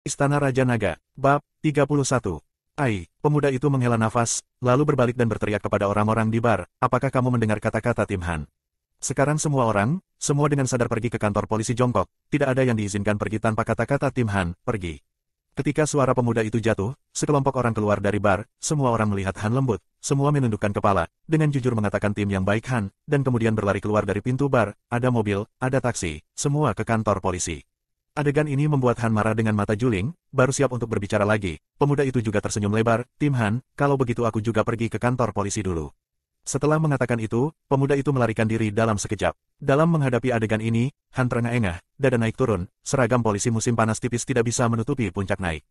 Istana Raja Naga, Bab 31. Pemuda itu menghela nafas, lalu berbalik dan berteriak kepada orang-orang di bar, apakah kamu mendengar kata-kata Tim Han? Sekarang semua dengan sadar pergi ke kantor polisi jongkok, tidak ada yang diizinkan pergi tanpa kata-kata Tim Han, pergi. Ketika suara pemuda itu jatuh, sekelompok orang keluar dari bar, semua orang melihat Han lembut, semua menundukkan kepala, dengan jujur mengatakan tim yang baik Han, dan kemudian berlari keluar dari pintu bar, ada mobil, ada taksi, semua ke kantor polisi. Adegan ini membuat Han marah dengan mata juling, baru siap untuk berbicara lagi. Pemuda itu juga tersenyum lebar, Tim Han, kalau begitu aku juga pergi ke kantor polisi dulu. Setelah mengatakan itu, pemuda itu melarikan diri dalam sekejap. Dalam menghadapi adegan ini, Han terengah-engah, dada naik turun, seragam polisi musim panas tipis tidak bisa menutupi puncak naik.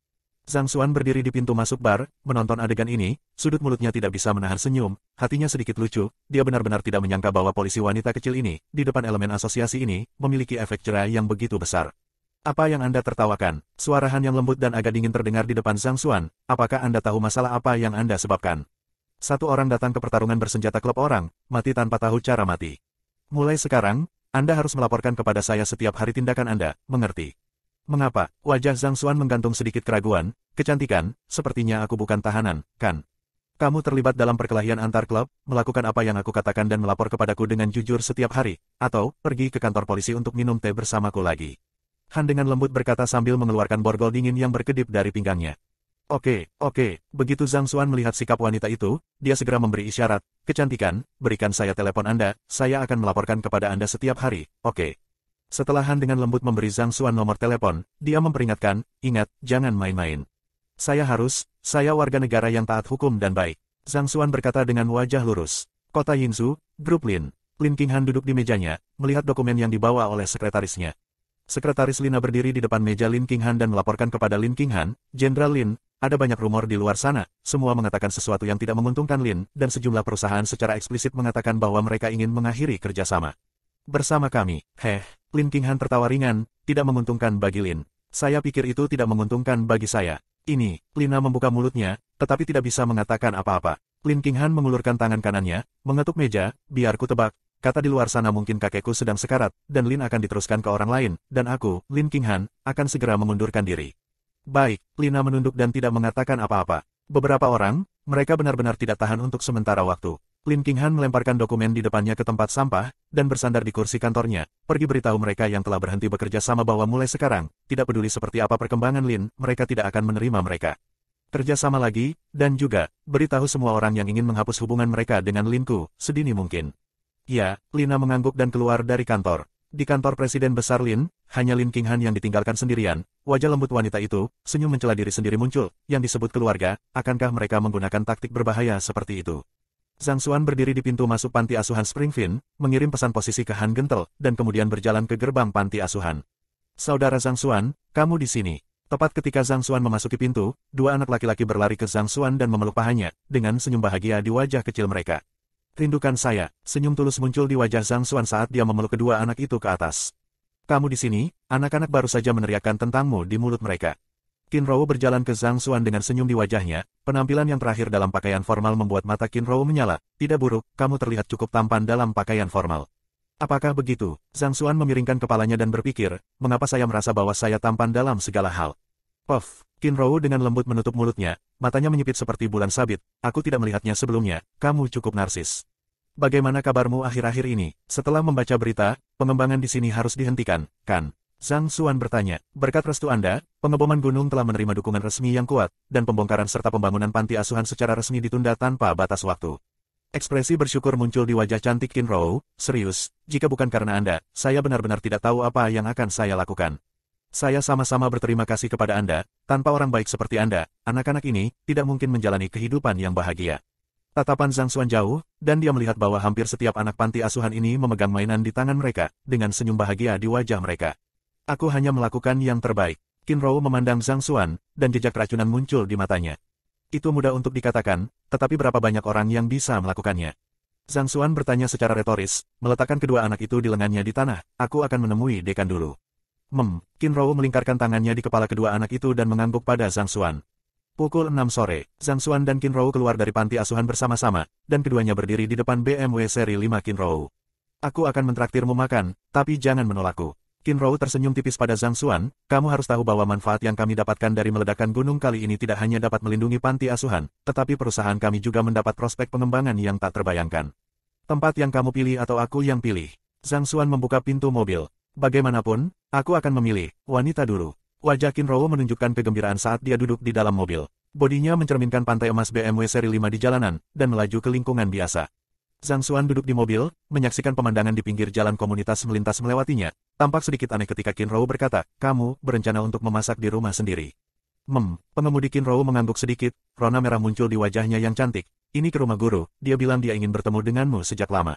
Zhang Xuan berdiri di pintu masuk bar, menonton adegan ini, sudut mulutnya tidak bisa menahan senyum, hatinya sedikit lucu, dia benar-benar tidak menyangka bahwa polisi wanita kecil ini, di depan elemen asosiasi ini, memiliki efek jera yang begitu besar. Apa yang Anda tertawakan? Suara Han yang lembut dan agak dingin terdengar di depan Zhang Xuan. Apakah Anda tahu masalah apa yang Anda sebabkan? Satu orang datang ke pertarungan bersenjata klub orang, mati tanpa tahu cara mati. Mulai sekarang, Anda harus melaporkan kepada saya setiap hari tindakan Anda, mengerti? Mengapa? Wajah Zhang Xuan menggantung sedikit keraguan. Kecantikan, sepertinya aku bukan tahanan, kan? Kamu terlibat dalam perkelahian antar klub, melakukan apa yang aku katakan dan melapor kepadaku dengan jujur setiap hari, atau pergi ke kantor polisi untuk minum teh bersamaku lagi. Han dengan lembut berkata sambil mengeluarkan borgol dingin yang berkedip dari pinggangnya. Oke, begitu Zhang Xuan melihat sikap wanita itu, dia segera memberi isyarat, kecantikan, berikan saya telepon Anda, saya akan melaporkan kepada Anda setiap hari, oke. Setelah Han dengan lembut memberi Zhang Xuan nomor telepon, dia memperingatkan, ingat, jangan main-main. Saya warga negara yang taat hukum dan baik. Zhang Xuan berkata dengan wajah lurus. Kota Yinzhou, Grup Lin. Lin Qinghan duduk di mejanya, melihat dokumen yang dibawa oleh sekretarisnya. Sekretaris Lina berdiri di depan meja Lin Qinghan dan melaporkan kepada Lin Qinghan, Jenderal Lin, ada banyak rumor di luar sana, semua mengatakan sesuatu yang tidak menguntungkan Lin, dan sejumlah perusahaan secara eksplisit mengatakan bahwa mereka ingin mengakhiri kerjasama bersama kami. Lin Qinghan tertawa ringan, tidak menguntungkan bagi Lin. Saya pikir itu tidak menguntungkan bagi saya. Ini, Lina membuka mulutnya, tetapi tidak bisa mengatakan apa-apa. Lin Qinghan mengulurkan tangan kanannya, mengetuk meja, biar ku tebak. Kata di luar sana mungkin kakekku sedang sekarat, dan Lin akan diteruskan ke orang lain, dan aku, Lin Qinghan, akan segera mengundurkan diri. Baik, Lina menunduk dan tidak mengatakan apa-apa. Beberapa orang, mereka benar-benar tidak tahan untuk sementara waktu. Lin Qinghan melemparkan dokumen di depannya ke tempat sampah, dan bersandar di kursi kantornya, pergi beritahu mereka yang telah berhenti bekerja sama bahwa mulai sekarang, tidak peduli seperti apa perkembangan Lin, mereka tidak akan menerima mereka. Kerja sama lagi, dan juga, beritahu semua orang yang ingin menghapus hubungan mereka dengan Linku, sedini mungkin. Ya, Lina mengangguk dan keluar dari kantor. Di kantor Presiden Besar Lin, hanya Lin Qinghan yang ditinggalkan sendirian. Wajah lembut wanita itu, senyum mencela diri sendiri muncul, yang disebut keluarga, akankah mereka menggunakan taktik berbahaya seperti itu? Zhang Xuan berdiri di pintu masuk panti asuhan Springfin, mengirim pesan posisi ke Han Gentle, dan kemudian berjalan ke gerbang panti asuhan. Saudara Zhang Xuan, kamu di sini. Tepat ketika Zhang Xuan memasuki pintu, dua anak laki-laki berlari ke Zhang Xuan dan memeluk pahanya, dengan senyum bahagia di wajah kecil mereka. Rindukan saya, senyum tulus muncul di wajah Zhang Xuan saat dia memeluk kedua anak itu ke atas. Kamu di sini, anak-anak baru saja meneriakkan tentangmu di mulut mereka. Qin Rou berjalan ke Zhang Xuan dengan senyum di wajahnya, penampilan yang terakhir dalam pakaian formal membuat mata Qin Rou menyala. Tidak buruk, kamu terlihat cukup tampan dalam pakaian formal. Apakah begitu? Zhang Xuan memiringkan kepalanya dan berpikir, mengapa saya merasa bahwa saya tampan dalam segala hal? Puff, Qin Rou dengan lembut menutup mulutnya, matanya menyipit seperti bulan sabit, aku tidak melihatnya sebelumnya, kamu cukup narsis. Bagaimana kabarmu akhir-akhir ini? Setelah membaca berita, pengembangan di sini harus dihentikan, kan? Zhang Xuan bertanya, berkat restu Anda, pengeboman gunung telah menerima dukungan resmi yang kuat, dan pembongkaran serta pembangunan panti asuhan secara resmi ditunda tanpa batas waktu. Ekspresi bersyukur muncul di wajah cantik Qin Rou, serius, jika bukan karena Anda, saya benar-benar tidak tahu apa yang akan saya lakukan. Saya sama-sama berterima kasih kepada Anda, tanpa orang baik seperti Anda, anak-anak ini, tidak mungkin menjalani kehidupan yang bahagia. Tatapan Zhang Xuan jauh, dan dia melihat bahwa hampir setiap anak panti asuhan ini memegang mainan di tangan mereka, dengan senyum bahagia di wajah mereka. Aku hanya melakukan yang terbaik. Qin Rou memandang Zhang Xuan, dan jejak keracunan muncul di matanya. Itu mudah untuk dikatakan, tetapi berapa banyak orang yang bisa melakukannya? Zhang Xuan bertanya secara retoris, meletakkan kedua anak itu di lengannya di tanah, aku akan menemui dekan dulu. Qin Rou melingkarkan tangannya di kepala kedua anak itu dan mengangguk pada Zhang Xuan. Pukul 6 sore, Zhang Xuan dan Qin Rou keluar dari panti asuhan bersama-sama, dan keduanya berdiri di depan BMW seri 5 Qin Rou. Aku akan mentraktirmu makan, tapi jangan menolakku. Qin Rou tersenyum tipis pada Zhang Xuan, kamu harus tahu bahwa manfaat yang kami dapatkan dari meledakan gunung kali ini tidak hanya dapat melindungi panti asuhan, tetapi perusahaan kami juga mendapat prospek pengembangan yang tak terbayangkan. Tempat yang kamu pilih atau aku yang pilih? Zhang Xuan membuka pintu mobil. Bagaimanapun, aku akan memilih wanita dulu. Wajah Qin Rou menunjukkan kegembiraan saat dia duduk di dalam mobil. Bodinya mencerminkan pantai emas BMW seri 5 di jalanan, dan melaju ke lingkungan biasa. Zhang Xuan duduk di mobil, menyaksikan pemandangan di pinggir jalan komunitas melintas melewatinya. Tampak sedikit aneh ketika Qin Rou berkata, kamu berencana untuk memasak di rumah sendiri. Pengemudi Qin Rou mengangguk sedikit, rona merah muncul di wajahnya yang cantik. Ini ke rumah guru, dia bilang dia ingin bertemu denganmu sejak lama.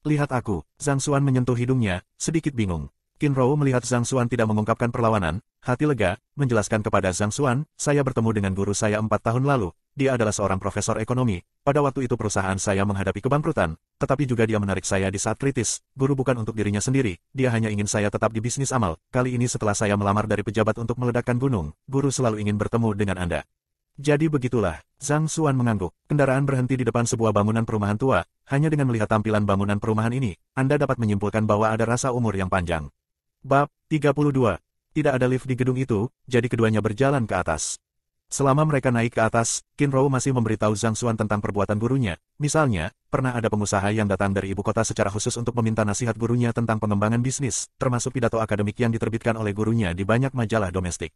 Lihat aku, Zhang Xuan menyentuh hidungnya, sedikit bingung. Qin Rou melihat Zhang Xuan tidak mengungkapkan perlawanan, hati lega, menjelaskan kepada Zhang Xuan, saya bertemu dengan guru saya 4 tahun lalu. Dia adalah seorang profesor ekonomi. Pada waktu itu perusahaan saya menghadapi kebangkrutan, tetapi juga dia menarik saya di saat kritis. Guru bukan untuk dirinya sendiri, dia hanya ingin saya tetap di bisnis amal. Kali ini setelah saya melamar dari pejabat untuk meledakkan gunung, guru selalu ingin bertemu dengan Anda. Jadi begitulah, Zhang Xuan mengangguk. Kendaraan berhenti di depan sebuah bangunan perumahan tua. Hanya dengan melihat tampilan bangunan perumahan ini, Anda dapat menyimpulkan bahwa ada rasa umur yang panjang. Bab 32. Tidak ada lift di gedung itu, jadi keduanya berjalan ke atas. Selama mereka naik ke atas, Qin Rou masih memberitahu Zhang Xuan tentang perbuatan gurunya. Misalnya, pernah ada pengusaha yang datang dari ibu kota secara khusus untuk meminta nasihat gurunya tentang pengembangan bisnis, termasuk pidato akademik yang diterbitkan oleh gurunya di banyak majalah domestik.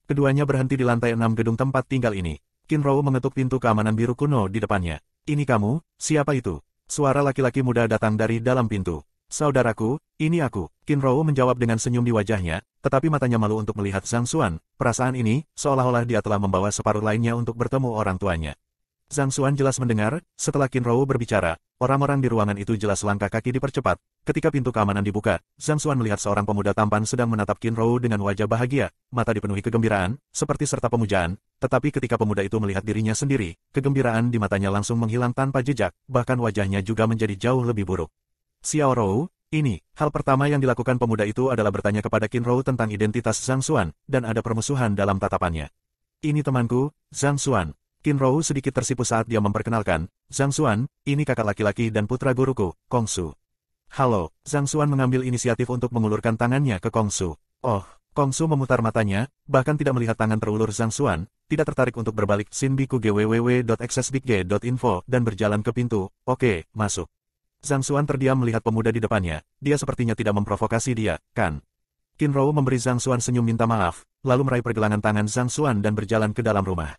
Keduanya berhenti di lantai 6 gedung tempat tinggal ini. Qin Rou mengetuk pintu keamanan biru kuno di depannya. Ini kamu, siapa itu? Suara laki-laki muda datang dari dalam pintu. Saudaraku, ini aku. Qin Rou menjawab dengan senyum di wajahnya, tetapi matanya malu untuk melihat Zhang Xuan. Perasaan ini, seolah-olah dia telah membawa separuh lainnya untuk bertemu orang tuanya. Zhang Xuan jelas mendengar, setelah Qin Rou berbicara, orang-orang di ruangan itu jelas langkah kaki dipercepat. Ketika pintu keamanan dibuka, Zhang Xuan melihat seorang pemuda tampan sedang menatap Qin Rou dengan wajah bahagia, mata dipenuhi kegembiraan, seperti serta pemujaan, tetapi ketika pemuda itu melihat dirinya sendiri, kegembiraan di matanya langsung menghilang tanpa jejak, bahkan wajahnya juga menjadi jauh lebih buruk. Xiao Rou, ini, hal pertama yang dilakukan pemuda itu adalah bertanya kepada Qin Rou tentang identitas Zhang Xuan, dan ada permusuhan dalam tatapannya. Ini temanku, Zhang Xuan. Qin Rou sedikit tersipu saat dia memperkenalkan, Zhang Xuan, ini kakak laki-laki dan putra guruku, Kong Su. Halo, Zhang Xuan mengambil inisiatif untuk mengulurkan tangannya ke Kong Su. Oh, Kong Su memutar matanya, bahkan tidak melihat tangan terulur Zhang Xuan, tidak tertarik untuk berbalik sinbiku gwww.accessbigg.info dan berjalan ke pintu. Oke, masuk. Zhang Xuan terdiam melihat pemuda di depannya, dia sepertinya tidak memprovokasi dia, kan? Qin Rou memberi Zhang Xuan senyum minta maaf, lalu meraih pergelangan tangan Zhang Xuan dan berjalan ke dalam rumah.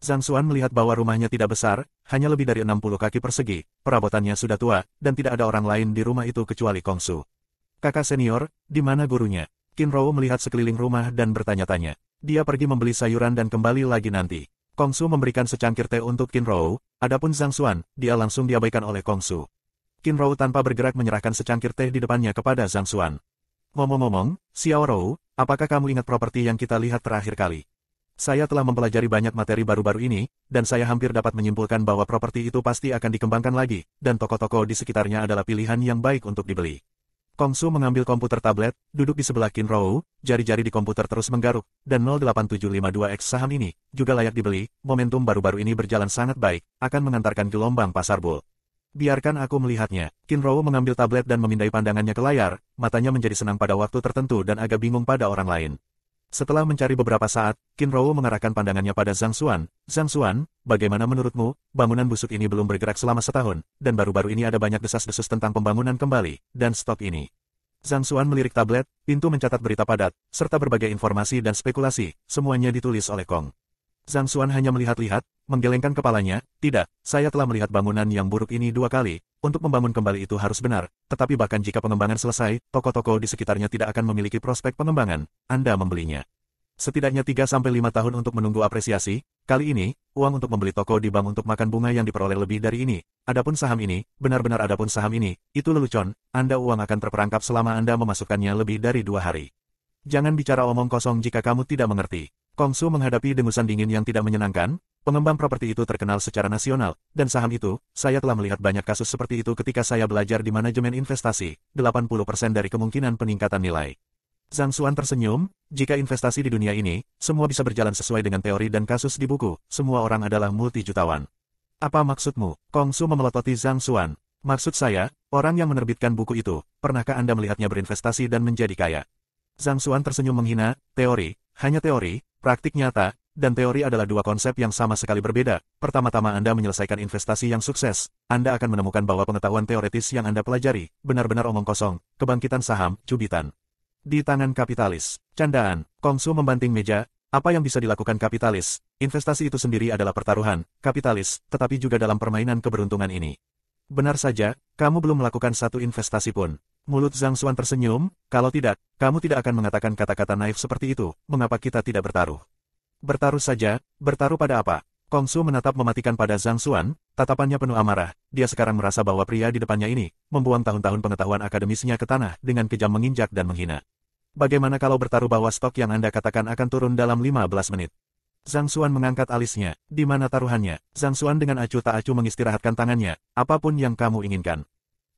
Zhang Xuan melihat bahwa rumahnya tidak besar, hanya lebih dari 60 kaki persegi, perabotannya sudah tua, dan tidak ada orang lain di rumah itu kecuali Kong Su. Kakak senior, di mana gurunya? Qin Rou melihat sekeliling rumah dan bertanya-tanya. Dia pergi membeli sayuran dan kembali lagi nanti. Kong Su memberikan secangkir teh untuk Qin Rou, adapun Zhang Xuan, dia langsung diabaikan oleh Kong Su. Qin Rou tanpa bergerak menyerahkan secangkir teh di depannya kepada Zhang Xuan. Ngomong-ngomong, Xiao Rou, apakah kamu ingat properti yang kita lihat terakhir kali? Saya telah mempelajari banyak materi baru-baru ini, dan saya hampir dapat menyimpulkan bahwa properti itu pasti akan dikembangkan lagi, dan toko-toko di sekitarnya adalah pilihan yang baik untuk dibeli. Kong Su mengambil komputer tablet, duduk di sebelah Qin Rou, jari-jari di komputer terus menggaruk, dan 08752X saham ini, juga layak dibeli, momentum baru-baru ini berjalan sangat baik, akan mengantarkan gelombang pasar bull. Biarkan aku melihatnya. Qin Rou mengambil tablet dan memindai pandangannya ke layar, matanya menjadi senang pada waktu tertentu dan agak bingung pada orang lain. Setelah mencari beberapa saat, Qin Rou mengarahkan pandangannya pada Zhang Xuan. Zhang Xuan, bagaimana menurutmu, bangunan busuk ini belum bergerak selama setahun, dan baru-baru ini ada banyak desas-desus tentang pembangunan kembali, dan stok ini. Zhang Xuan melirik tablet, pintu mencatat berita padat, serta berbagai informasi dan spekulasi, semuanya ditulis oleh Kong. Zhang Xuan hanya melihat-lihat, menggelengkan kepalanya, tidak, saya telah melihat bangunan yang buruk ini 2 kali, untuk membangun kembali itu harus benar, tetapi bahkan jika pengembangan selesai, toko-toko di sekitarnya tidak akan memiliki prospek pengembangan, Anda membelinya. Setidaknya 3-5 tahun untuk menunggu apresiasi, kali ini, uang untuk membeli toko di bank untuk makan bunga yang diperoleh lebih dari ini, adapun saham ini, benar-benar adapun saham ini, itu lelucon, Anda uang akan terperangkap selama Anda memasukkannya lebih dari 2 hari. Jangan bicara omong kosong jika kamu tidak mengerti. Kong Su menghadapi dengusan dingin yang tidak menyenangkan, pengembang properti itu terkenal secara nasional, dan saham itu, saya telah melihat banyak kasus seperti itu ketika saya belajar di manajemen investasi, 80% dari kemungkinan peningkatan nilai. Zhang Xuan tersenyum, jika investasi di dunia ini, semua bisa berjalan sesuai dengan teori dan kasus di buku, semua orang adalah multi-jutawan. Apa maksudmu? Kong Su memelototi Zhang Xuan. Maksud saya, orang yang menerbitkan buku itu, pernahkah Anda melihatnya berinvestasi dan menjadi kaya? Zhang Xuan tersenyum menghina, teori, hanya teori, praktik nyata, dan teori adalah dua konsep yang sama sekali berbeda. Pertama-tama Anda menyelesaikan investasi yang sukses, Anda akan menemukan bahwa pengetahuan teoretis yang Anda pelajari, benar-benar omong kosong, kebangkitan saham, cubitan. Di tangan kapitalis. Candaan, Kongsu membanting meja, apa yang bisa dilakukan kapitalis? Investasi itu sendiri adalah pertaruhan, kapitalis, tetapi juga dalam permainan keberuntungan ini. Benar saja, kamu belum melakukan satu investasi pun. Mulut Zhang Xuan tersenyum, kalau tidak, kamu tidak akan mengatakan kata-kata naif seperti itu, mengapa kita tidak bertaruh? Bertaruh saja, bertaruh pada apa? Kongsu menatap mematikan pada Zhang Xuan, tatapannya penuh amarah, dia sekarang merasa bahwa pria di depannya ini, membuang tahun-tahun pengetahuan akademisnya ke tanah dengan kejam menginjak dan menghina. Bagaimana kalau bertaruh bahwa stok yang Anda katakan akan turun dalam 15 menit? Zhang Xuan mengangkat alisnya, di mana taruhannya? Zhang Xuan dengan acuh tak acuh mengistirahatkan tangannya, apapun yang kamu inginkan.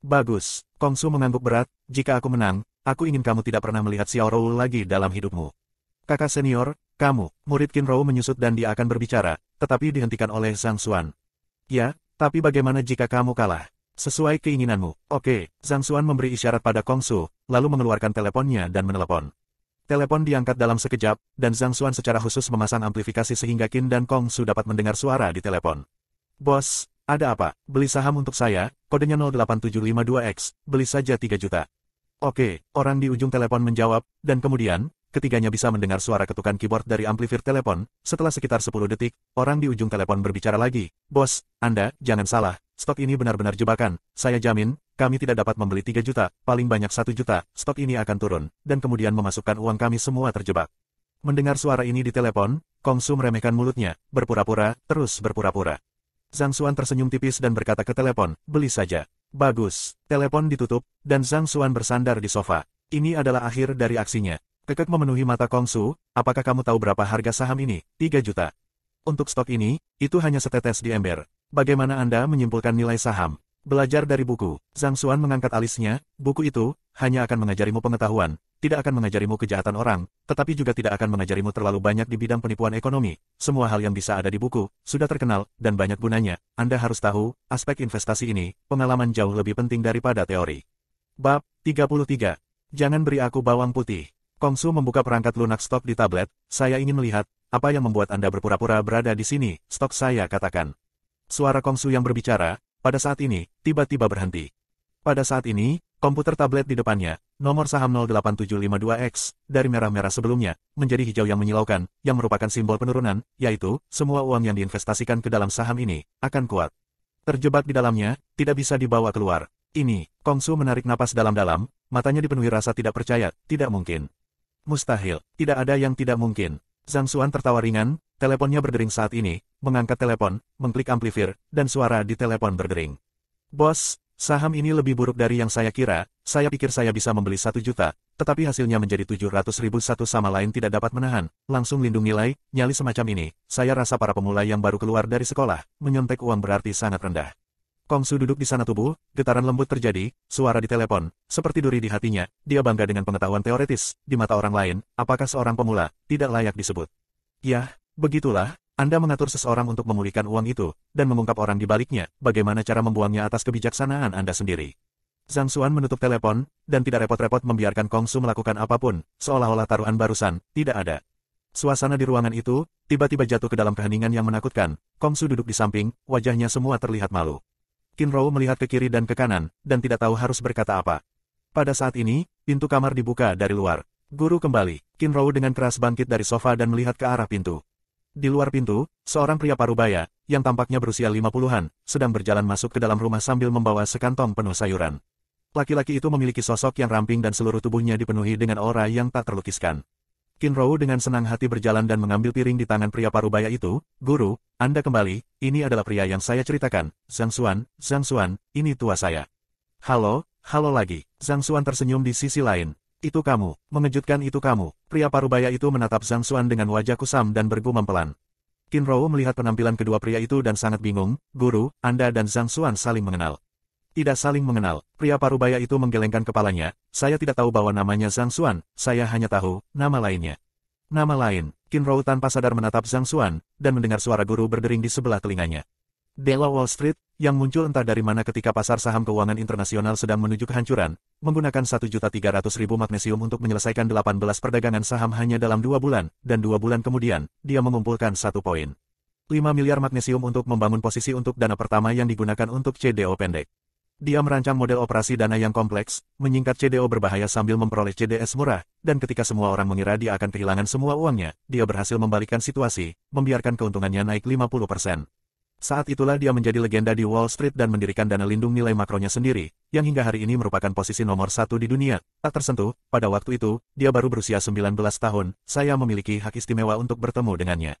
Bagus, Kongsu mengangguk berat, jika aku menang, aku ingin kamu tidak pernah melihat Xiao Rou lagi dalam hidupmu. Kakak senior, kamu, murid Qin Rou menyusut dan dia akan berbicara, tetapi dihentikan oleh Zhang Xuan. Ya, tapi bagaimana jika kamu kalah? Sesuai keinginanmu. Oke, Zhang Xuan memberi isyarat pada Kongsu, lalu mengeluarkan teleponnya dan menelepon. Telepon diangkat dalam sekejap, dan Zhang Xuan secara khusus memasang amplifikasi sehingga Qin dan Kongsu dapat mendengar suara di telepon. Bos, ada apa? Beli saham untuk saya, kodenya 08752X, beli saja 3 juta. Oke, orang di ujung telepon menjawab, dan kemudian, ketiganya bisa mendengar suara ketukan keyboard dari amplifier telepon. Setelah sekitar 10 detik, orang di ujung telepon berbicara lagi. Bos, Anda, jangan salah, stok ini benar-benar jebakan. Saya jamin, kami tidak dapat membeli 3 juta, paling banyak 1 juta, stok ini akan turun, dan kemudian memasukkan uang kami semua terjebak. Mendengar suara ini di telepon, Kongsu meremehkan mulutnya, berpura-pura, terus berpura-pura. Zhang Xuan tersenyum tipis dan berkata ke telepon, beli saja. Bagus, telepon ditutup, dan Zhang Xuan bersandar di sofa. Ini adalah akhir dari aksinya. Kekek memenuhi mata Kongsu, apakah kamu tahu berapa harga saham ini? 3 juta. Untuk stok ini, itu hanya setetes di ember. Bagaimana Anda menyimpulkan nilai saham? Belajar dari buku. Zhang Xuan mengangkat alisnya, buku itu, hanya akan mengajarimu pengetahuan, tidak akan mengajarimu kejahatan orang, tetapi juga tidak akan mengajarimu terlalu banyak di bidang penipuan ekonomi. Semua hal yang bisa ada di buku, sudah terkenal, dan banyak gunanya. Anda harus tahu, aspek investasi ini, pengalaman jauh lebih penting daripada teori. Bab 33. Jangan beri aku bawang putih. Kongsu membuka perangkat lunak stok di tablet, saya ingin melihat, apa yang membuat Anda berpura-pura berada di sini, stok saya katakan. Suara Kongsu yang berbicara, pada saat ini, tiba-tiba berhenti. Pada saat ini, komputer tablet di depannya, nomor saham 08752X, dari merah-merah sebelumnya, menjadi hijau yang menyilaukan, yang merupakan simbol penurunan, yaitu, semua uang yang diinvestasikan ke dalam saham ini, akan kuat. Terjebak di dalamnya, tidak bisa dibawa keluar. Ini, Kongsu menarik napas dalam-dalam, matanya dipenuhi rasa tidak percaya, tidak mungkin. Mustahil, tidak ada yang tidak mungkin. Zhang Xuan tertawa ringan, teleponnya berdering saat ini, mengangkat telepon, mengklik amplifier, dan suara di telepon berdering. Bos, saham ini lebih buruk dari yang saya kira, saya pikir saya bisa membeli 1 juta, tetapi hasilnya menjadi 700.000 satu sama lain tidak dapat menahan, langsung lindung nilai, nyali semacam ini, saya rasa para pemula yang baru keluar dari sekolah, menyontek uang berarti sangat rendah. Kongsu duduk di sana tubuh, getaran lembut terjadi, suara di telepon, seperti duri di hatinya, dia bangga dengan pengetahuan teoretis, di mata orang lain, apakah seorang pemula, tidak layak disebut. Yah, begitulah, Anda mengatur seseorang untuk memulihkan uang itu, dan mengungkap orang di baliknya, bagaimana cara membuangnya atas kebijaksanaan Anda sendiri. Zhang Xuan menutup telepon, dan tidak repot-repot membiarkan Kongsu melakukan apapun, seolah-olah taruhan barusan, tidak ada. Suasana di ruangan itu, tiba-tiba jatuh ke dalam keheningan yang menakutkan, Kongsu duduk di samping, wajahnya semua terlihat malu. Qin Rou melihat ke kiri dan ke kanan, dan tidak tahu harus berkata apa. Pada saat ini, pintu kamar dibuka dari luar. Guru kembali. Qin Rou dengan keras bangkit dari sofa dan melihat ke arah pintu. Di luar pintu, seorang pria parubaya, yang tampaknya berusia 50-an, sedang berjalan masuk ke dalam rumah sambil membawa sekantong penuh sayuran. Laki-laki itu memiliki sosok yang ramping dan seluruh tubuhnya dipenuhi dengan aura yang tak terlukiskan. Qin Rou dengan senang hati berjalan dan mengambil piring di tangan pria parubaya itu. Guru, Anda kembali, ini adalah pria yang saya ceritakan, Zhang Xuan, ini tua saya. Halo lagi. Zhang Xuan tersenyum di sisi lain. Itu kamu, mengejutkan itu kamu. Pria parubaya itu menatap Zhang Xuan dengan wajah kusam dan bergumam pelan. Qin Rou melihat penampilan kedua pria itu dan sangat bingung. Guru, Anda dan Zhang Xuan saling mengenal. Tidak saling mengenal, pria parubaya itu menggelengkan kepalanya, saya tidak tahu bahwa namanya Zhang Xuan, saya hanya tahu, nama lainnya. Nama lain, Qin Rou tanpa sadar menatap Zhang Xuan, dan mendengar suara guru berdering di sebelah telinganya. Dela Wall Street, yang muncul entah dari mana ketika pasar saham keuangan internasional sedang menuju kehancuran, menggunakan 1.300.000 magnesium untuk menyelesaikan 18 perdagangan saham hanya dalam 2 bulan, dan 2 bulan kemudian, dia mengumpulkan 1,5 miliar magnesium untuk membangun posisi untuk dana pertama yang digunakan untuk CDO pendek. Dia merancang model operasi dana yang kompleks, menyingkat CDO berbahaya sambil memperoleh CDS murah, dan ketika semua orang mengira dia akan kehilangan semua uangnya, dia berhasil membalikkan situasi, membiarkan keuntungannya naik 50%. Saat itulah dia menjadi legenda di Wall Street dan mendirikan dana lindung nilai makronya sendiri, yang hingga hari ini merupakan posisi nomor 1 di dunia. Tak tersentuh, pada waktu itu, dia baru berusia 19 tahun, saya memiliki hak istimewa untuk bertemu dengannya.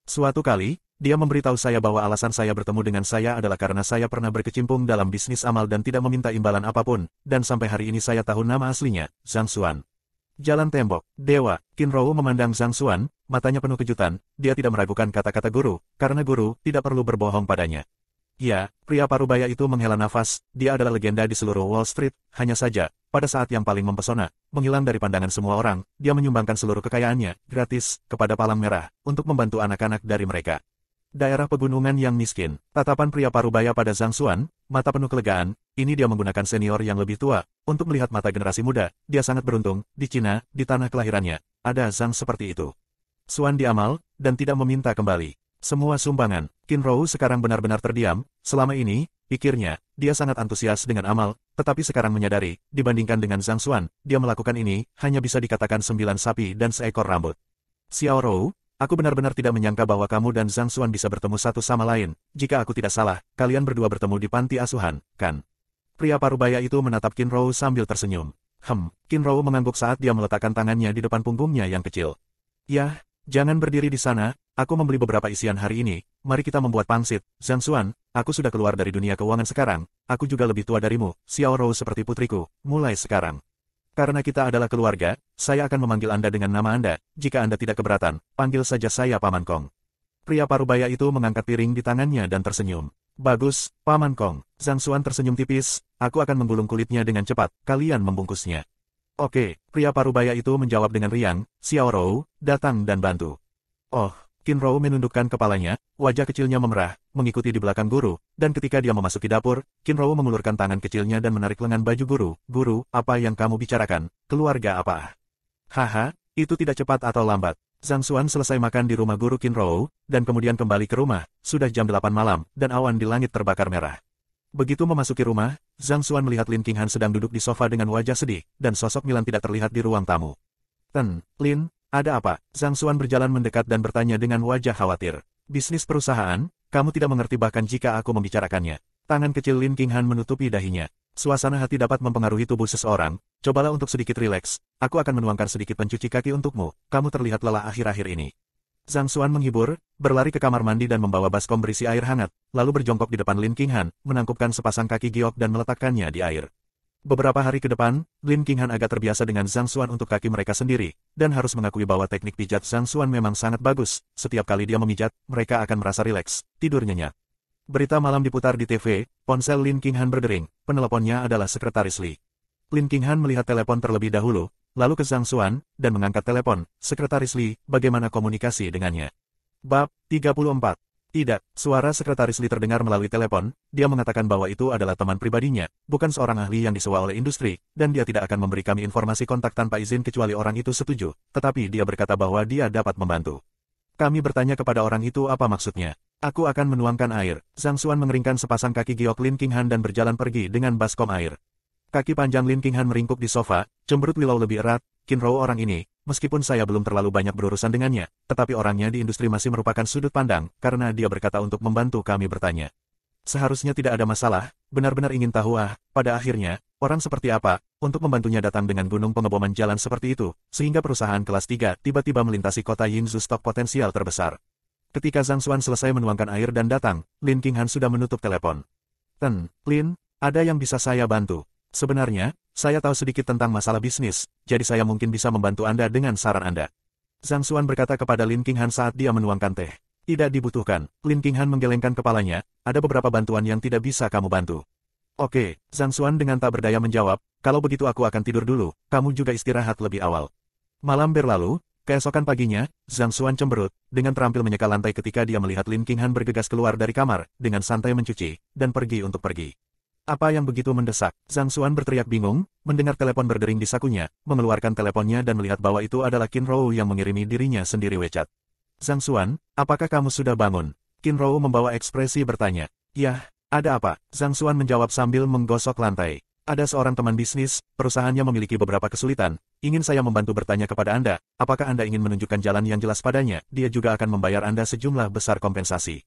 Suatu kali, dia memberitahu saya bahwa alasan saya bertemu dengan saya adalah karena saya pernah berkecimpung dalam bisnis amal dan tidak meminta imbalan apapun, dan sampai hari ini saya tahu nama aslinya, Zhang Xuan. Jalan tembok, dewa, Qin Rou memandang Zhang Xuan, matanya penuh kejutan, dia tidak meragukan kata-kata guru, karena guru tidak perlu berbohong padanya. Ya, pria parubaya itu menghela nafas, dia adalah legenda di seluruh Wall Street, hanya saja, pada saat yang paling mempesona, menghilang dari pandangan semua orang, dia menyumbangkan seluruh kekayaannya, gratis, kepada Palang Merah, untuk membantu anak-anak dari mereka. Daerah pegunungan yang miskin, tatapan pria parubaya pada Zhang Xuan, mata penuh kelegaan, ini dia menggunakan senior yang lebih tua, untuk melihat mata generasi muda, dia sangat beruntung, di Cina, di tanah kelahirannya, ada Zhang seperti itu. Xuan diamal, dan tidak meminta kembali. Semua sumbangan, Qin Rou sekarang benar-benar terdiam, selama ini, pikirnya, dia sangat antusias dengan amal, tetapi sekarang menyadari, dibandingkan dengan Zhang Xuan, dia melakukan ini, hanya bisa dikatakan 9 sapi dan seekor rambut. Xiao Rou, aku benar-benar tidak menyangka bahwa kamu dan Zhang Xuan bisa bertemu satu sama lain. Jika aku tidak salah, kalian berdua bertemu di panti asuhan, kan? Pria parubaya itu menatap Qin Rou sambil tersenyum. Qin Rou mengangguk saat dia meletakkan tangannya di depan punggungnya yang kecil. Yah, jangan berdiri di sana, aku membeli beberapa isian hari ini, mari kita membuat pangsit. Zhang Xuan, aku sudah keluar dari dunia keuangan sekarang, aku juga lebih tua darimu, Xiao Rou seperti putriku, mulai sekarang. Karena kita adalah keluarga, saya akan memanggil Anda dengan nama Anda, jika Anda tidak keberatan, panggil saja saya Paman Kong. Pria parubaya itu mengangkat piring di tangannya dan tersenyum. Bagus, Paman Kong. Zhang Xuan tersenyum tipis, aku akan menggulung kulitnya dengan cepat, kalian membungkusnya. Oke, pria parubaya itu menjawab dengan riang, Xiao Rou, datang dan bantu. Oh, Qin Rou menundukkan kepalanya, wajah kecilnya memerah, mengikuti di belakang guru, dan ketika dia memasuki dapur, Qin Rou mengulurkan tangan kecilnya dan menarik lengan baju guru. Guru, apa yang kamu bicarakan? Keluarga apa? Haha, itu tidak cepat atau lambat. Zhang Xuan selesai makan di rumah guru Qin Rou, dan kemudian kembali ke rumah, sudah jam 8 malam, dan awan di langit terbakar merah. Begitu memasuki rumah, Zhang Xuan melihat Lin Qinghan sedang duduk di sofa dengan wajah sedih, dan sosok Milan tidak terlihat di ruang tamu. Lin, ada apa? Zhang Xuan berjalan mendekat dan bertanya dengan wajah khawatir. Bisnis perusahaan, kamu tidak mengerti bahkan jika aku membicarakannya. Tangan kecil Lin Qinghan menutupi dahinya. Suasana hati dapat mempengaruhi tubuh seseorang, cobalah untuk sedikit rileks, aku akan menuangkan sedikit pencuci kaki untukmu, kamu terlihat lelah akhir-akhir ini. Zhang Xuan menghibur, berlari ke kamar mandi dan membawa baskom berisi air hangat, lalu berjongkok di depan Lin Qinghan, menangkupkan sepasang kaki giok dan meletakkannya di air. Beberapa hari ke depan, Lin Qinghan agak terbiasa dengan Zhang Xuan untuk kaki mereka sendiri, dan harus mengakui bahwa teknik pijat Zhang Xuan memang sangat bagus. Setiap kali dia memijat, mereka akan merasa rileks, tidur nyenyak. Berita malam diputar di TV, ponsel Lin Qinghan berdering, peneleponnya adalah sekretaris Li. Lin Qinghan melihat telepon terlebih dahulu, lalu ke Zhang Xuan, dan mengangkat telepon. Sekretaris Li, bagaimana komunikasi dengannya? Bab 34. Tidak, suara sekretaris Li terdengar melalui telepon, dia mengatakan bahwa itu adalah teman pribadinya, bukan seorang ahli yang disewa oleh industri, dan dia tidak akan memberi kami informasi kontak tanpa izin kecuali orang itu setuju, tetapi dia berkata bahwa dia dapat membantu. Kami bertanya kepada orang itu apa maksudnya. Aku akan menuangkan air. Zhang Xuan mengeringkan sepasang kaki giok Lin Qinghan dan berjalan pergi dengan baskom air. Kaki panjang Lin Qinghan meringkuk di sofa, cemberut Willow lebih erat, Qin Rou orang ini, meskipun saya belum terlalu banyak berurusan dengannya, tetapi orangnya di industri masih merupakan sudut pandang, karena dia berkata untuk membantu kami bertanya. Seharusnya tidak ada masalah, benar-benar ingin tahu pada akhirnya, orang seperti apa, untuk membantunya datang dengan gunung pengeboman jalan seperti itu, sehingga perusahaan kelas 3 tiba-tiba melintasi kota Yinzhou stok potensial terbesar. Ketika Zhang Xuan selesai menuangkan air dan datang, Lin Qinghan sudah menutup telepon. Lin, ada yang bisa saya bantu? Sebenarnya, saya tahu sedikit tentang masalah bisnis, jadi saya mungkin bisa membantu Anda dengan saran Anda. Zhang Xuan berkata kepada Lin Qinghan saat dia menuangkan teh. Tidak dibutuhkan. Lin Qinghan menggelengkan kepalanya, ada beberapa bantuan yang tidak bisa kamu bantu. Oke, Zhang Xuan dengan tak berdaya menjawab, kalau begitu aku akan tidur dulu, kamu juga istirahat lebih awal. Malam berlalu, Keesokan paginya, Zhang Xuan cemberut, dengan terampil menyeka lantai ketika dia melihat Lin Qinghan bergegas keluar dari kamar, dengan santai mencuci, dan pergi untuk pergi. Apa yang begitu mendesak? Zhang Xuan berteriak bingung, mendengar telepon berdering di sakunya, mengeluarkan teleponnya dan melihat bahwa itu adalah Qin Rou yang mengirimi dirinya sendiri WeChat. Zhang Xuan, apakah kamu sudah bangun? Qin Rou membawa ekspresi bertanya. Yah, ada apa? Zhang Xuan menjawab sambil menggosok lantai. Ada seorang teman bisnis, perusahaannya memiliki beberapa kesulitan. Ingin saya membantu bertanya kepada Anda, apakah Anda ingin menunjukkan jalan yang jelas padanya, dia juga akan membayar Anda sejumlah besar kompensasi.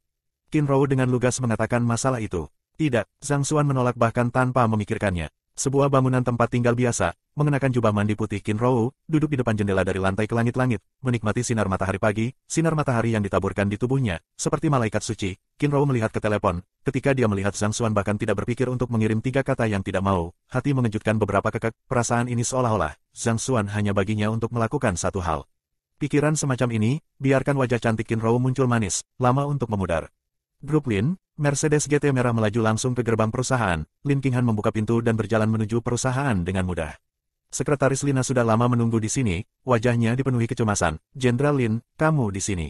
Qin Rou dengan lugas mengatakan masalah itu. Tidak, Zhang Xuan menolak bahkan tanpa memikirkannya. Sebuah bangunan tempat tinggal biasa, mengenakan jubah mandi putih Qin Rou, duduk di depan jendela dari lantai ke langit-langit, menikmati sinar matahari pagi, sinar matahari yang ditaburkan di tubuhnya, seperti malaikat suci. Qin Rou melihat ke telepon, ketika dia melihat Zhang Xuan bahkan tidak berpikir untuk mengirim 3 kata yang tidak mau, hati mengejutkan beberapa kekek, perasaan ini seolah-olah, Zhang Xuan hanya baginya untuk melakukan satu hal. Pikiran semacam ini, biarkan wajah cantik Qin Rou muncul manis, lama untuk memudar. Grup Lin, Mercedes GT merah melaju langsung ke gerbang perusahaan. Lin Qinghan membuka pintu dan berjalan menuju perusahaan dengan mudah. Sekretaris Lina sudah lama menunggu di sini, wajahnya dipenuhi kecemasan. Jenderal Lin, kamu di sini.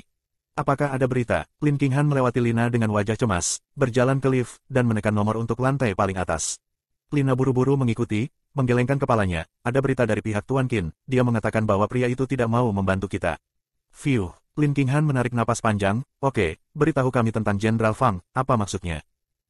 Apakah ada berita? Lin Qinghan melewati Lina dengan wajah cemas, berjalan ke lift, dan menekan nomor untuk lantai paling atas. Lina buru-buru mengikuti, menggelengkan kepalanya. Ada berita dari pihak Tuan Qin, dia mengatakan bahwa pria itu tidak mau membantu kita. Phew. Lin Qinghan menarik napas panjang, oke, beritahu kami tentang Jenderal Fang, apa maksudnya?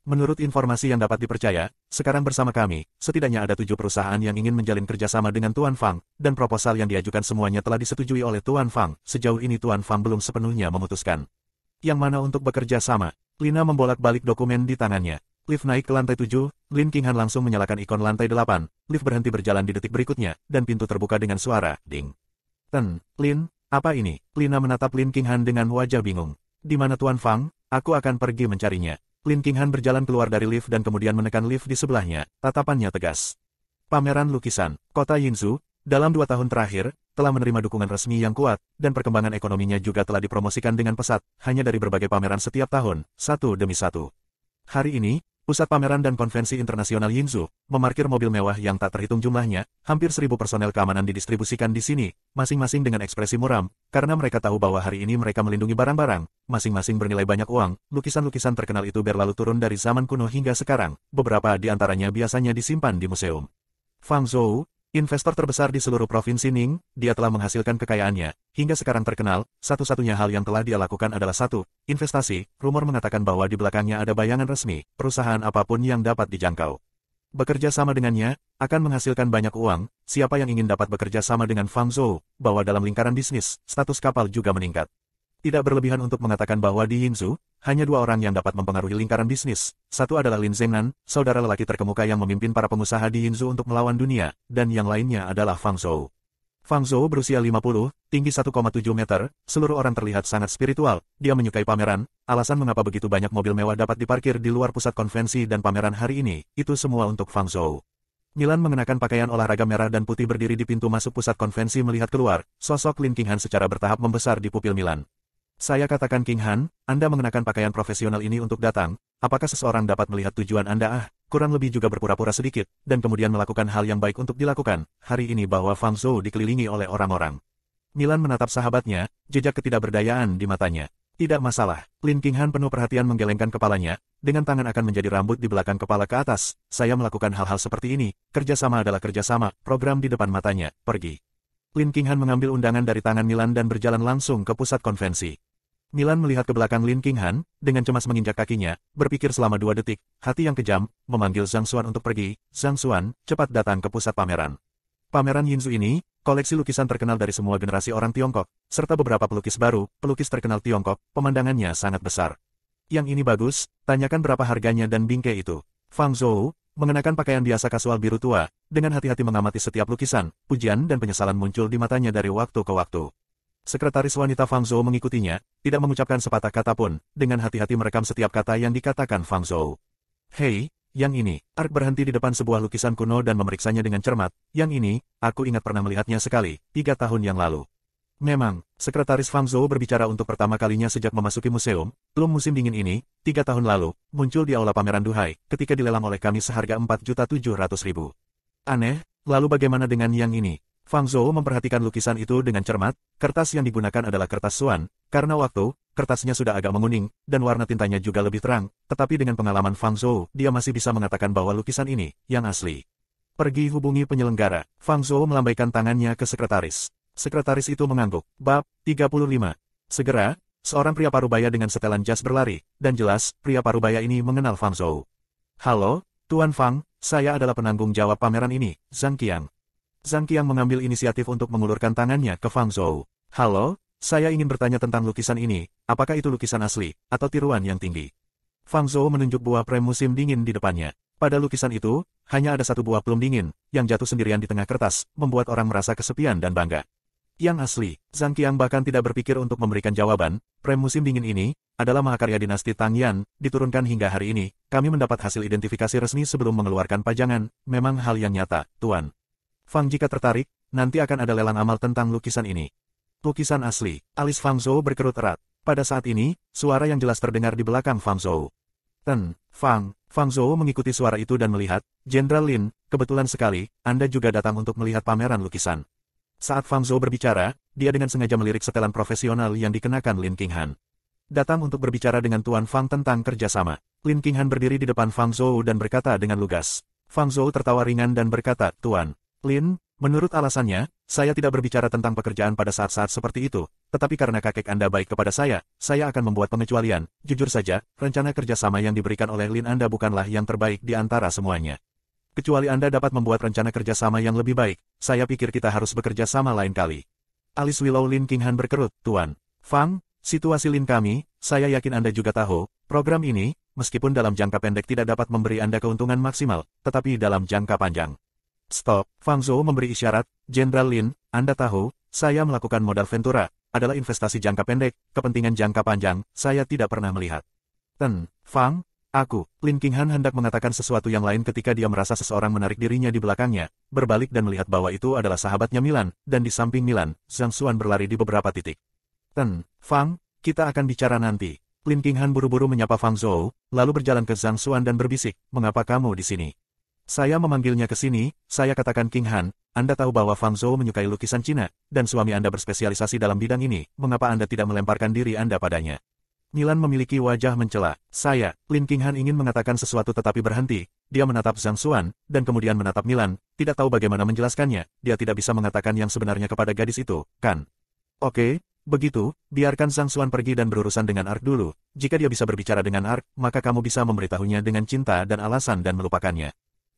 Menurut informasi yang dapat dipercaya, sekarang bersama kami, setidaknya ada 7 perusahaan yang ingin menjalin kerjasama dengan Tuan Fang, dan proposal yang diajukan semuanya telah disetujui oleh Tuan Fang. Sejauh ini Tuan Fang belum sepenuhnya memutuskan yang mana untuk bekerja sama. Lina membolak-balik dokumen di tangannya. Lift naik ke lantai 7, Lin Qinghan langsung menyalakan ikon lantai 8, lift berhenti berjalan di detik berikutnya, dan pintu terbuka dengan suara, ding. Lin, apa ini? Lina menatap Lin Qinghan dengan wajah bingung. Di mana Tuan Fang? Aku akan pergi mencarinya. Lin Qinghan berjalan keluar dari lift dan kemudian menekan lift di sebelahnya, tatapannya tegas. Pameran lukisan, kota Yinzhou, dalam 2 tahun terakhir, telah menerima dukungan resmi yang kuat, dan perkembangan ekonominya juga telah dipromosikan dengan pesat, hanya dari berbagai pameran setiap tahun, satu demi satu. Hari ini, Pusat Pameran dan Konvensi Internasional Yinzhou memarkir mobil mewah yang tak terhitung jumlahnya, hampir 1.000 personel keamanan didistribusikan di sini, masing-masing dengan ekspresi muram, karena mereka tahu bahwa hari ini mereka melindungi barang-barang, masing-masing bernilai banyak uang. Lukisan-lukisan terkenal itu berlalu turun dari zaman kuno hingga sekarang, beberapa di antaranya biasanya disimpan di museum. Fang Zhou, investor terbesar di seluruh provinsi Ning, dia telah menghasilkan kekayaannya. Hingga sekarang terkenal, satu-satunya hal yang telah dia lakukan adalah investasi. Rumor mengatakan bahwa di belakangnya ada bayangan resmi, perusahaan apapun yang dapat dijangkau. Bekerja sama dengannya, akan menghasilkan banyak uang. Siapa yang ingin dapat bekerja sama dengan Fang Zhou, bahwa dalam lingkaran bisnis, status kapal juga meningkat. Tidak berlebihan untuk mengatakan bahwa di Yinzhou, hanya 2 orang yang dapat mempengaruhi lingkaran bisnis. Satu adalah Lin Zhengnan, saudara lelaki terkemuka yang memimpin para pengusaha di Yinzhou untuk melawan dunia, dan yang lainnya adalah Fang Zhou. Fang Zhou berusia 50, tinggi 1,7 meter, seluruh orang terlihat sangat spiritual. Dia menyukai pameran, alasan mengapa begitu banyak mobil mewah dapat diparkir di luar pusat konvensi dan pameran hari ini, itu semua untuk Fang Zhou. Milan mengenakan pakaian olahraga merah dan putih berdiri di pintu masuk pusat konvensi melihat keluar, sosok Lin Qinghan secara bertahap membesar di pupil Milan. Saya katakan Qinghan, Anda mengenakan pakaian profesional ini untuk datang, apakah seseorang dapat melihat tujuan Anda? Kurang lebih juga berpura-pura sedikit, dan kemudian melakukan hal yang baik untuk dilakukan, hari ini bahwa Fang Zhou dikelilingi oleh orang-orang. Milan menatap sahabatnya, jejak ketidakberdayaan di matanya. Tidak masalah, Lin Qinghan penuh perhatian menggelengkan kepalanya, dengan tangan akan menjadi rambut di belakang kepala ke atas. Saya melakukan hal-hal seperti ini, kerjasama adalah kerjasama, program di depan matanya, pergi. Lin Qinghan mengambil undangan dari tangan Milan dan berjalan langsung ke pusat konvensi. Milan melihat ke belakang Lin Qinghan, dengan cemas menginjak kakinya, berpikir selama 2 detik, hati yang kejam, memanggil Zhang Xuan untuk pergi. Zhang Xuan, cepat datang ke pusat pameran. Pameran Yinzhou ini, koleksi lukisan terkenal dari semua generasi orang Tiongkok, serta beberapa pelukis baru, pelukis terkenal Tiongkok, pemandangannya sangat besar. Yang ini bagus, tanyakan berapa harganya dan bingkai itu. Fang Zhou, mengenakan pakaian biasa kasual biru tua, dengan hati-hati mengamati setiap lukisan, pujian dan penyesalan muncul di matanya dari waktu ke waktu. Sekretaris wanita Fang Zhou mengikutinya, tidak mengucapkan sepatah kata pun, dengan hati-hati merekam setiap kata yang dikatakan Fang Zhou. Hei, yang ini, Art berhenti di depan sebuah lukisan kuno dan memeriksanya dengan cermat. Yang ini, aku ingat pernah melihatnya sekali, 3 tahun yang lalu. Memang, Sekretaris Fang Zhou berbicara untuk pertama kalinya sejak memasuki museum, belum musim dingin ini, 3 tahun lalu, muncul di aula pameran Duhai, ketika dilelang oleh kami seharga 4.700.000. Aneh, lalu bagaimana dengan yang ini? Fang Zhou memperhatikan lukisan itu dengan cermat, kertas yang digunakan adalah kertas Xuan, karena waktu, kertasnya sudah agak menguning, dan warna tintanya juga lebih terang, tetapi dengan pengalaman Fang Zhou, dia masih bisa mengatakan bahwa lukisan ini, yang asli. Pergi hubungi penyelenggara. Fang Zhou melambaikan tangannya ke sekretaris. Sekretaris itu mengangguk. Bab 35. Segera, seorang pria parubaya dengan setelan jas berlari, dan jelas, pria parubaya ini mengenal Fang Zhou. Halo, Tuan Fang, saya adalah penanggung jawab pameran ini, Zhang Qiang. Zhang Qiang mengambil inisiatif untuk mengulurkan tangannya ke Fang Zhou. Halo, saya ingin bertanya tentang lukisan ini, apakah itu lukisan asli, atau tiruan yang tinggi? Fang Zhou menunjuk buah prem musim dingin di depannya. Pada lukisan itu, hanya ada satu buah plum dingin, yang jatuh sendirian di tengah kertas, membuat orang merasa kesepian dan bangga. Yang asli, Zhang Qiang bahkan tidak berpikir untuk memberikan jawaban, prem musim dingin ini, adalah mahakarya dinasti Tang Yan, diturunkan hingga hari ini, kami mendapat hasil identifikasi resmi sebelum mengeluarkan pajangan, memang hal yang nyata, Tuan. Fang jika tertarik, nanti akan ada lelang amal tentang lukisan ini. Lukisan asli, alis Fang Zhou berkerut erat. Pada saat ini, suara yang jelas terdengar di belakang Fang Zhou. Fang Zhou mengikuti suara itu dan melihat, Jenderal Lin, kebetulan sekali, Anda juga datang untuk melihat pameran lukisan. Saat Fang Zhou berbicara, dia dengan sengaja melirik setelan profesional yang dikenakan Lin Qinghan. Datang untuk berbicara dengan Tuan Fang tentang kerjasama. Lin Qinghan berdiri di depan Fang Zhou dan berkata dengan lugas. Fang Zhou tertawa ringan dan berkata, Tuan Lin, menurut alasannya, saya tidak berbicara tentang pekerjaan pada saat-saat seperti itu, tetapi karena kakek Anda baik kepada saya akan membuat pengecualian. Jujur saja, rencana kerjasama yang diberikan oleh Lin Anda bukanlah yang terbaik di antara semuanya. Kecuali Anda dapat membuat rencana kerjasama yang lebih baik, saya pikir kita harus bekerja sama lain kali. Alis Willow Lin Qinghan berkerut, Tuan Fang, situasi Lin kami, saya yakin Anda juga tahu, program ini, meskipun dalam jangka pendek tidak dapat memberi Anda keuntungan maksimal, tetapi dalam jangka panjang. Stop, Fang Zhou memberi isyarat, Jenderal Lin, Anda tahu, saya melakukan modal Ventura, adalah investasi jangka pendek, kepentingan jangka panjang, saya tidak pernah melihat. Fang, Lin Qinghan hendak mengatakan sesuatu yang lain ketika dia merasa seseorang menarik dirinya di belakangnya, berbalik dan melihat bahwa itu adalah sahabatnya Milan, dan di samping Milan, Zhang Xuan berlari di beberapa titik. Fang, kita akan bicara nanti. Lin Qinghan buru-buru menyapa Fang Zhou, lalu berjalan ke Zhang Xuan dan berbisik, mengapa kamu di sini? Saya memanggilnya ke sini, saya katakan Qinghan, Anda tahu bahwa Fang Zhou menyukai lukisan Cina, dan suami Anda berspesialisasi dalam bidang ini, mengapa Anda tidak melemparkan diri Anda padanya? Milan memiliki wajah mencela. Lin Qinghan ingin mengatakan sesuatu tetapi berhenti, dia menatap Zhang Xuan, dan kemudian menatap Milan, tidak tahu bagaimana menjelaskannya, dia tidak bisa mengatakan yang sebenarnya kepada gadis itu, kan? Oke, begitu, biarkan Zhang Xuan pergi dan berurusan dengan Ark dulu, jika dia bisa berbicara dengan Ark, maka kamu bisa memberitahunya dengan cinta dan alasan dan melupakannya.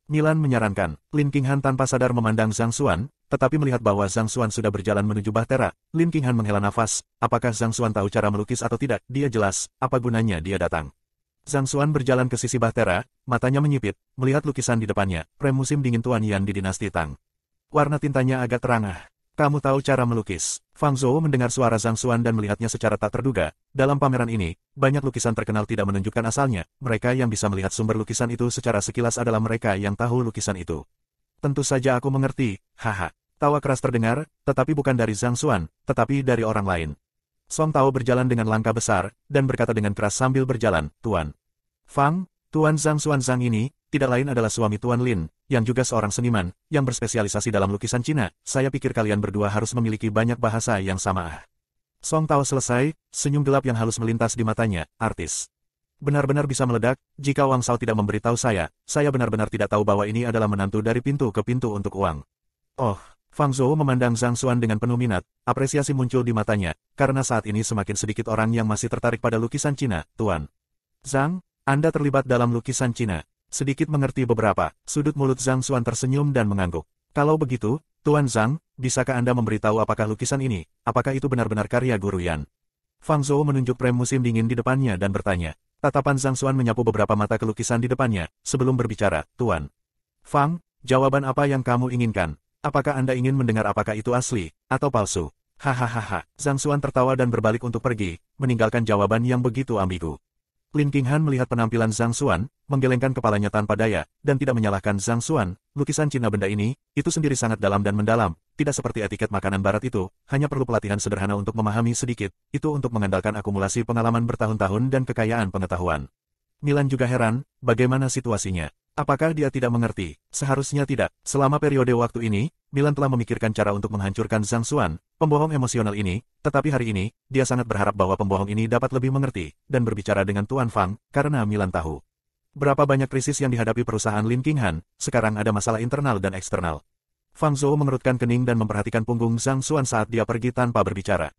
Milan menyarankan. Lin Qinghan tanpa sadar memandang Zhang Xuan, tetapi melihat bahwa Zhang Xuan sudah berjalan menuju bahtera, Lin Qinghan menghela nafas, apakah Zhang Xuan tahu cara melukis atau tidak, dia jelas, apa gunanya dia datang. Zhang Xuan berjalan ke sisi bahtera, matanya menyipit, melihat lukisan di depannya, prem musim dingin Tuan Yan di dinasti Tang. Warna tintanya agak terang. Kamu tahu cara melukis. Fang Zhou mendengar suara Zhang Xuan dan melihatnya secara tak terduga. Dalam pameran ini, banyak lukisan terkenal tidak menunjukkan asalnya. Mereka yang bisa melihat sumber lukisan itu secara sekilas adalah mereka yang tahu lukisan itu. Tentu saja aku mengerti, haha. Tawa keras terdengar, tetapi bukan dari Zhang Xuan, tetapi dari orang lain. Song Tao berjalan dengan langkah besar, dan berkata dengan keras sambil berjalan, Tuan Fang, Tuan Zhang Xuan Zhang ini, tidak lain adalah suami Tuan Lin, yang juga seorang seniman, yang berspesialisasi dalam lukisan Cina. Saya pikir kalian berdua harus memiliki banyak bahasa yang sama. Song Tao selesai, senyum gelap yang halus melintas di matanya, artis. Benar-benar bisa meledak, jika Wang Shao tidak memberitahu saya benar-benar tidak tahu bahwa ini adalah menantu dari pintu ke pintu untuk uang. Oh, Fang Zhou memandang Zhang Xuan dengan penuh minat, apresiasi muncul di matanya, karena saat ini semakin sedikit orang yang masih tertarik pada lukisan Cina, Tuan Zhang, Anda terlibat dalam lukisan Cina. Sedikit mengerti beberapa, sudut mulut Zhang Xuan tersenyum dan mengangguk. Kalau begitu, Tuan Zhang, bisakah Anda memberitahu apakah lukisan ini, apakah itu benar-benar karya Guru Yan? Fang Zhou menunjuk prem musim dingin di depannya dan bertanya. Tatapan Zhang Xuan menyapu beberapa mata ke lukisan di depannya, sebelum berbicara, Tuan Fang, jawaban apa yang kamu inginkan? Apakah Anda ingin mendengar apakah itu asli, atau palsu? Hahaha, Zhang Xuan tertawa dan berbalik untuk pergi, meninggalkan jawaban yang begitu ambigu. Lin Qinghan melihat penampilan Zhang Xuan, menggelengkan kepalanya tanpa daya, dan tidak menyalahkan Zhang Xuan. Lukisan Cina benda ini, itu sendiri sangat dalam dan mendalam, tidak seperti etiket makanan barat itu, hanya perlu pelatihan sederhana untuk memahami sedikit, itu untuk mengandalkan akumulasi pengalaman bertahun-tahun dan kekayaan pengetahuan. Milan juga heran, bagaimana situasinya. Apakah dia tidak mengerti? Seharusnya tidak. Selama periode waktu ini, Milan telah memikirkan cara untuk menghancurkan Zhang Xuan, pembohong emosional ini, tetapi hari ini, dia sangat berharap bahwa pembohong ini dapat lebih mengerti, dan berbicara dengan Tuan Fang, karena Milan tahu. Berapa banyak krisis yang dihadapi perusahaan Lin Qinghan, sekarang ada masalah internal dan eksternal. Fang Zhou mengerutkan kening dan memperhatikan punggung Zhang Xuan saat dia pergi tanpa berbicara.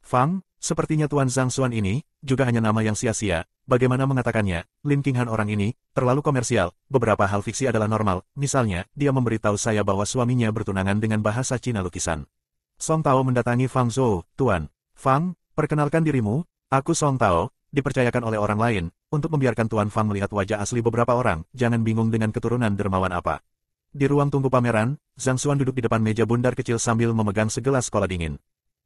Fang, sepertinya Tuan Zhang Xuan ini, juga hanya nama yang sia-sia. Bagaimana mengatakannya, Lin Qinghan orang ini, terlalu komersial, beberapa hal fiksi adalah normal, misalnya, dia memberitahu saya bahwa suaminya bertunangan dengan bahasa Cina lukisan. Song Tao mendatangi Fang Zhou, Tuan. Fang, perkenalkan dirimu, aku Song Tao, dipercayakan oleh orang lain, untuk membiarkan Tuan Fang melihat wajah asli beberapa orang, jangan bingung dengan keturunan dermawan apa. Di ruang tunggu pameran, Zhang Xuan duduk di depan meja bundar kecil sambil memegang segelas kola dingin.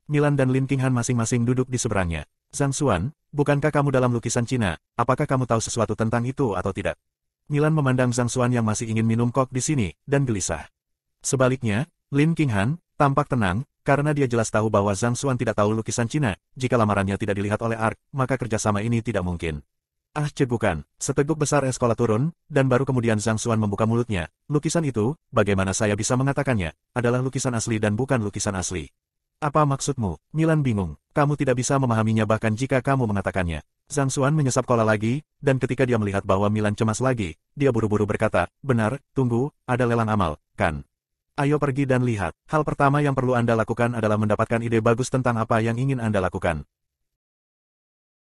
Milan dan Lin Qinghan masing-masing duduk di seberangnya. Zhang Xuan, bukankah kamu dalam lukisan Cina? Apakah kamu tahu sesuatu tentang itu atau tidak? Milan memandang Zhang Xuan yang masih ingin minum kok di sini, dan gelisah. Sebaliknya, Lin Qinghan tampak tenang, karena dia jelas tahu bahwa Zhang Xuan tidak tahu lukisan Cina. Jika lamarannya tidak dilihat oleh Ark, maka kerjasama ini tidak mungkin. Cegukan. Seteguk besar es kola turun, dan baru kemudian Zhang Xuan membuka mulutnya. Lukisan itu, bagaimana saya bisa mengatakannya, adalah lukisan asli dan bukan lukisan asli. Apa maksudmu? Milan bingung. Kamu tidak bisa memahaminya bahkan jika kamu mengatakannya. Zhang Xuan menyesap kola lagi, dan ketika dia melihat bahwa Milan cemas lagi, dia buru-buru berkata, benar, tunggu, ada lelang amal, kan? Ayo pergi dan lihat. Hal pertama yang perlu Anda lakukan adalah mendapatkan ide bagus tentang apa yang ingin Anda lakukan.